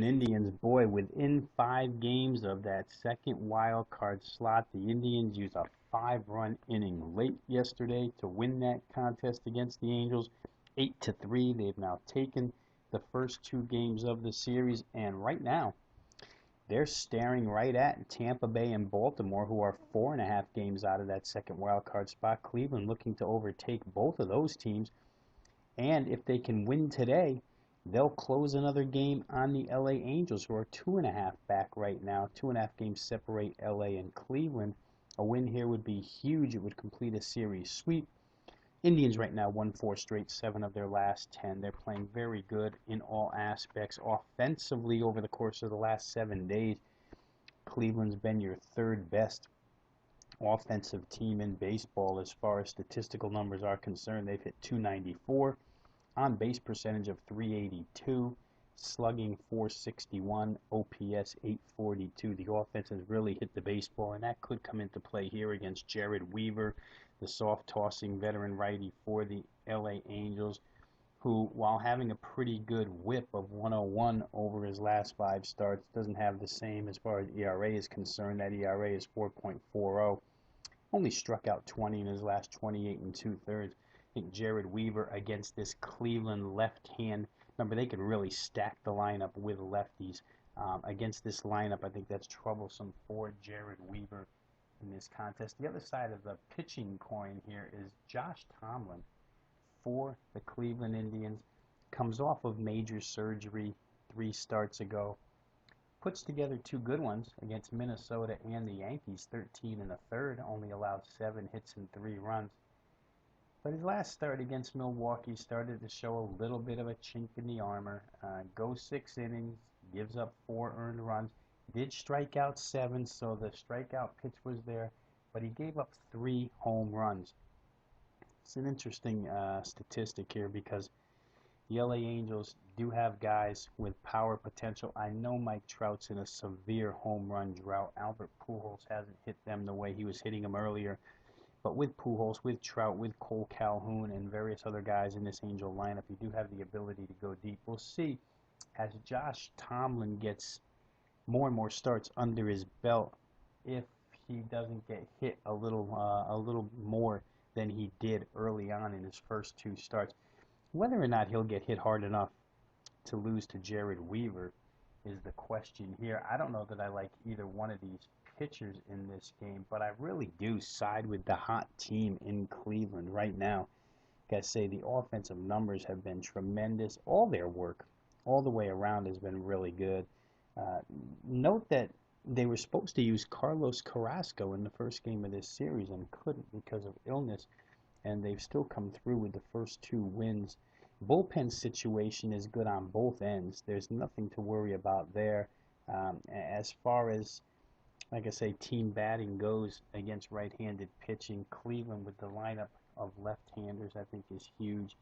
Indians, boy, within 5 games of that second wild card slot, the Indians used a 5-run inning late yesterday to win that contest against the Angels, 8-3. They've now taken the first 2 games of the series, and right now they're staring right at Tampa Bay and Baltimore, who are 4.5 games out of that second wild card spot. Cleveland looking to overtake both of those teams, and if they can win today, they'll close another game on the LA Angels, who are 2.5 back right now. 2.5 games separate LA and Cleveland. A win here would be huge. It would complete a series sweep. Indians right now won 4 straight, 7 of their last 10. They're playing very good in all aspects. Offensively, over the course of the last 7 days, Cleveland's been your third best offensive team in baseball as far as statistical numbers are concerned. They've hit 294, on base percentage of 382, slugging 461, OPS 842. The offense has really hit the baseball, and that could come into play here against Jared Weaver, the soft tossing veteran righty for the LA Angels, who, while having a pretty good whip of 101 over his last 5 starts, doesn't have the same as far as ERA is concerned. That ERA is 4.40. Only struck out 20 in his last 28 and 2/3. I think Jared Weaver against this Cleveland left hand. Remember, they can really stack the lineup with lefties. Against this lineup, I think that's troublesome for Jared Weaver in this contest. The other side of the pitching coin here is Josh Tomlin for the Cleveland Indians. Comes off of major surgery 3 starts ago. Puts together 2 good ones against Minnesota and the Yankees, 13 in the third, only allowed 7 hits and 3 runs. But his last start against Milwaukee started to show a little bit of a chink in the armor. Goes 6 innings, gives up 4 earned runs, did strike out 7, so the strikeout pitch was there, but he gave up 3 home runs. It's an interesting statistic here because the LA Angels do have guys with power potential. I know Mike Trout's in a severe home run drought. Albert Pujols hasn't hit them the way he was hitting them earlier. But with Pujols, with Trout, with Cole Calhoun, and various other guys in this Angel lineup, you do have the ability to go deep. We'll see as Josh Tomlin gets more and more starts under his belt if he doesn't get hit a little more than he did early on in his first 2 starts. Whether or not he'll get hit hard enough to lose to Jared Weaver is the question here. I don't know that I like either one of these pitchers in this game, but I really do side with the hot team in Cleveland right now. Gotta say, the offensive numbers have been tremendous. All their work, all the way around, has been really good. Uh, Note that they were supposed to use Carlos Carrasco in the first game of this series and couldn't because of illness, and they've still come through with the first 2 wins. Bullpen situation is good on both ends. There's nothing to worry about there. As far as, like I say, team batting goes against right-handed pitching, Cleveland with the lineup of left-handers I think is huge.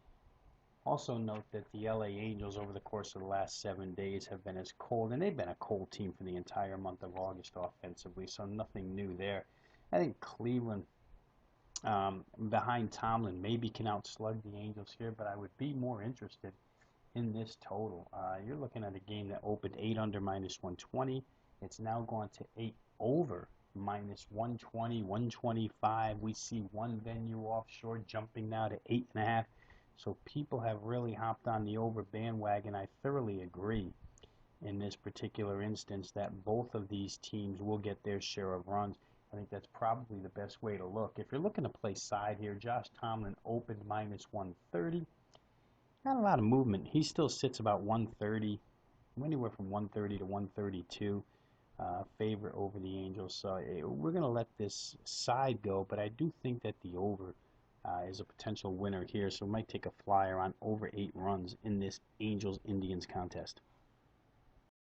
Also note that the LA Angels over the course of the last 7 days have been as cold, and they've been a cold team for the entire month of August offensively, so nothing new there. I think Cleveland, behind Tomlin, maybe can outslug the Angels here, but I would be more interested in this total. You're looking at a game that opened 8 under minus 120. It's now gone to 8 over minus 120, 125. We see one venue offshore jumping now to 8.5. So people have really hopped on the over bandwagon. I thoroughly agree in this particular instance that both of these teams will get their share of runs. I think that's probably the best way to look. If you're looking to play side here, Josh Tomlin opened minus 130. Not a lot of movement. He still sits about 130, anywhere from 130 to 132, favorite over the Angels. So we're going to let this side go, but I do think that the over is a potential winner here. So we might take a flyer on over 8 runs in this Angels-Indians contest.